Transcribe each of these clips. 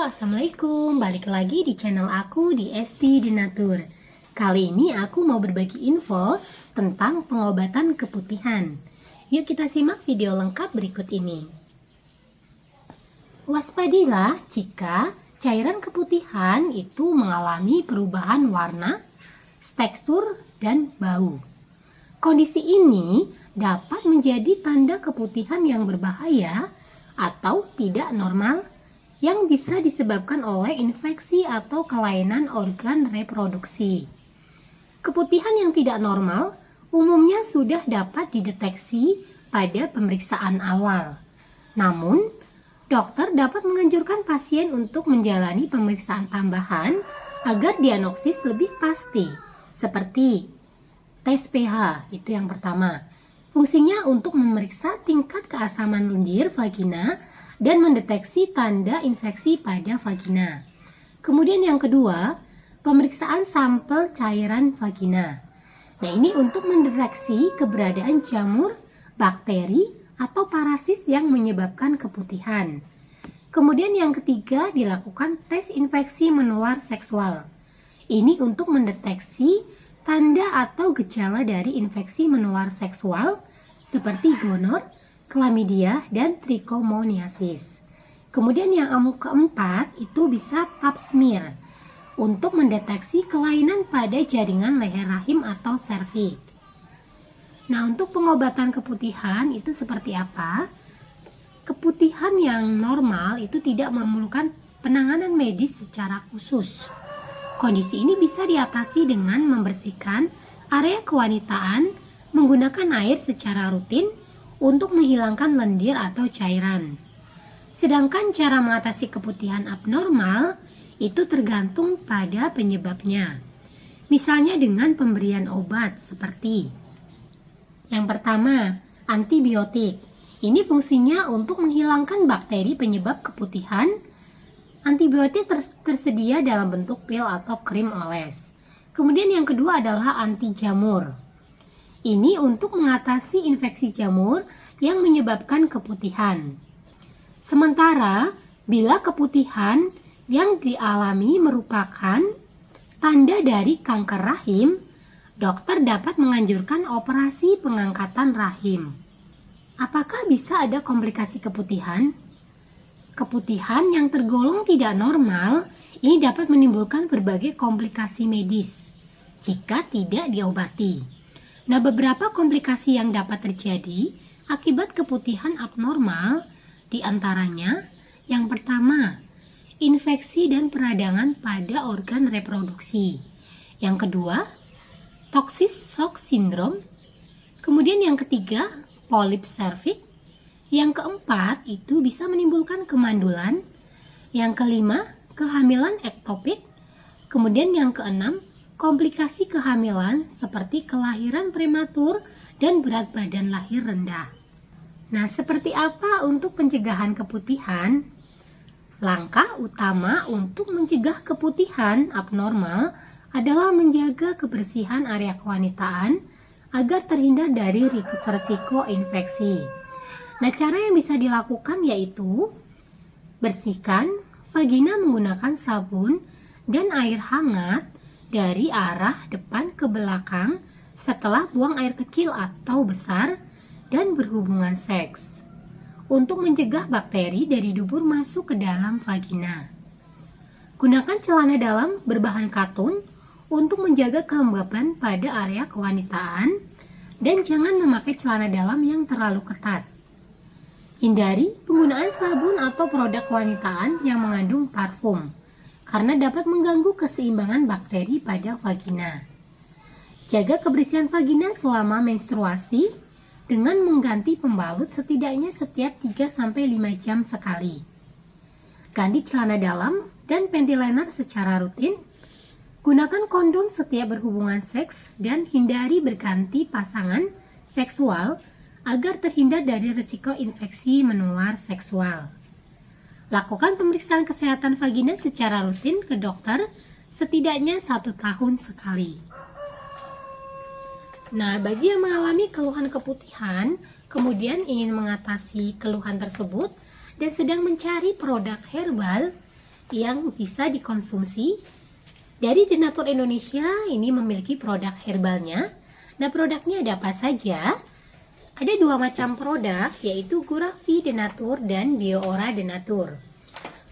Assalamualaikum. Balik lagi di channel aku di Esti di Natur. Kali ini aku mau berbagi info tentang pengobatan keputihan. Yuk kita simak video lengkap berikut ini. Waspadilah jika cairan keputihan itu mengalami perubahan warna, tekstur, dan bau. Kondisi ini dapat menjadi tanda keputihan yang berbahaya atau tidak normal yang bisa disebabkan oleh infeksi atau kelainan organ reproduksi. Keputihan yang tidak normal umumnya sudah dapat dideteksi pada pemeriksaan awal. Namun, dokter dapat menganjurkan pasien untuk menjalani pemeriksaan tambahan agar diagnosis lebih pasti, seperti tes pH, itu yang pertama. Fungsinya untuk memeriksa tingkat keasaman lendir vagina dan mendeteksi tanda infeksi pada vagina. Kemudian yang kedua, pemeriksaan sampel cairan vagina. Nah, ini untuk mendeteksi keberadaan jamur, bakteri, atau parasit yang menyebabkan keputihan. Kemudian yang ketiga, dilakukan tes infeksi menular seksual. Ini untuk mendeteksi tanda atau gejala dari infeksi menular seksual seperti gonor, chlamydia, dan trichomoniasis. Kemudian yang keempat itu bisa pap smear untuk mendeteksi kelainan pada jaringan leher rahim atau serviks. Nah, untuk pengobatan keputihan itu seperti apa? Keputihan yang normal itu tidak memerlukan penanganan medis secara khusus. Kondisi ini bisa diatasi dengan membersihkan area kewanitaan menggunakan air secara rutin untuk menghilangkan lendir atau cairan. Sedangkan cara mengatasi keputihan abnormal itu tergantung pada penyebabnya. Misalnya dengan pemberian obat seperti yang pertama, antibiotik. Ini fungsinya untuk menghilangkan bakteri penyebab keputihan. Antibiotik tersedia dalam bentuk pil atau krim oles. Kemudian yang kedua adalah anti jamur. Ini untuk mengatasi infeksi jamur yang menyebabkan keputihan. Sementara, bila keputihan yang dialami merupakan tanda dari kanker rahim, dokter dapat menganjurkan operasi pengangkatan rahim. Apakah bisa ada komplikasi keputihan? Keputihan yang tergolong tidak normal ini dapat menimbulkan berbagai komplikasi medis jika tidak diobati. Nah, beberapa komplikasi yang dapat terjadi akibat keputihan abnormal diantaranya yang pertama, infeksi dan peradangan pada organ reproduksi. Yang kedua, toxic shock syndrome. Kemudian yang ketiga, polip serviks. Yang keempat, itu bisa menimbulkan kemandulan. Yang kelima, kehamilan ektopik. Kemudian yang keenam, komplikasi kehamilan seperti kelahiran prematur dan berat badan lahir rendah. Nah, seperti apa untuk pencegahan keputihan? Langkah utama untuk mencegah keputihan abnormal adalah menjaga kebersihan area kewanitaan agar terhindar dari risiko infeksi. Nah, cara yang bisa dilakukan yaitu bersihkan vagina menggunakan sabun dan air hangat dari arah depan ke belakang setelah buang air kecil atau besar dan berhubungan seks untuk mencegah bakteri dari dubur masuk ke dalam vagina. Gunakan celana dalam berbahan katun untuk menjaga kelembapan pada area kewanitaan dan jangan memakai celana dalam yang terlalu ketat. Hindari penggunaan sabun atau produk kewanitaan yang mengandung parfum karena dapat mengganggu keseimbangan bakteri pada vagina. Jaga kebersihan vagina selama menstruasi dengan mengganti pembalut setidaknya setiap 3-5 jam sekali. Ganti celana dalam dan panty liner secara rutin. Gunakan kondom setiap berhubungan seks dan hindari berganti pasangan seksual agar terhindar dari risiko infeksi menular seksual. Lakukan pemeriksaan kesehatan vagina secara rutin ke dokter setidaknya 1 tahun sekali. Nah, bagi yang mengalami keluhan keputihan, kemudian ingin mengatasi keluhan tersebut dan sedang mencari produk herbal yang bisa dikonsumsi. Dari Denatur Indonesia ini memiliki produk herbalnya. Nah, produknya ada apa saja? Ada 2 macam produk, yaitu Gurafi Denatur dan Bioora Denatur.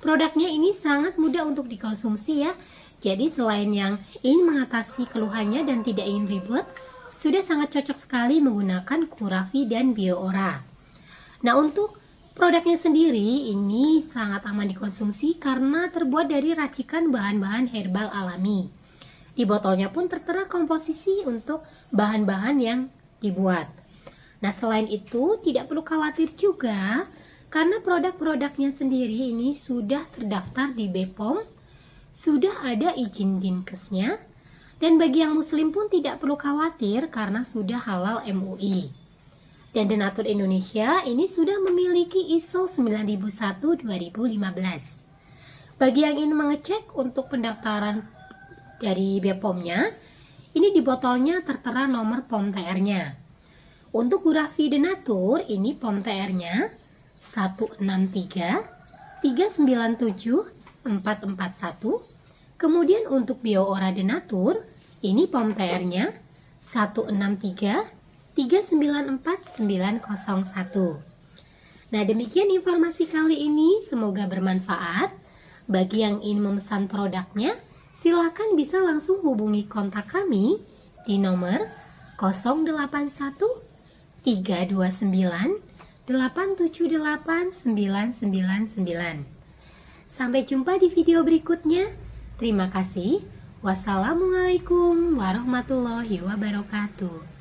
Produknya ini sangat mudah untuk dikonsumsi ya. Jadi selain yang ingin mengatasi keluhannya dan tidak ingin ribet, sudah sangat cocok sekali menggunakan Gurafi dan Bioora. Nah, untuk produknya sendiri ini sangat aman dikonsumsi karena terbuat dari racikan bahan-bahan herbal alami. Di botolnya pun tertera komposisi untuk bahan-bahan yang dibuat. Nah, selain itu tidak perlu khawatir juga karena produk-produknya sendiri ini sudah terdaftar di BPOM, sudah ada izin Dinkesnya, dan bagi yang muslim pun tidak perlu khawatir karena sudah halal MUI. Dan Denatur Indonesia ini sudah memiliki ISO 9001-2015. Bagi yang ingin mengecek untuk pendaftaran dari BPOM-nya, ini di botolnya tertera nomor POM TR-nya. Untuk Gurafi Denatur, ini POM TR-nya 163-397-441. Kemudian untuk Bioora Denatur, ini POM TR-nya 163-394-901. Nah, demikian informasi kali ini, semoga bermanfaat. Bagi yang ingin memesan produknya, silakan bisa langsung hubungi kontak kami di nomor 081 329 878 999. Sampai jumpa di video berikutnya. Terima kasih. Wassalamualaikum warahmatullahi wabarakatuh.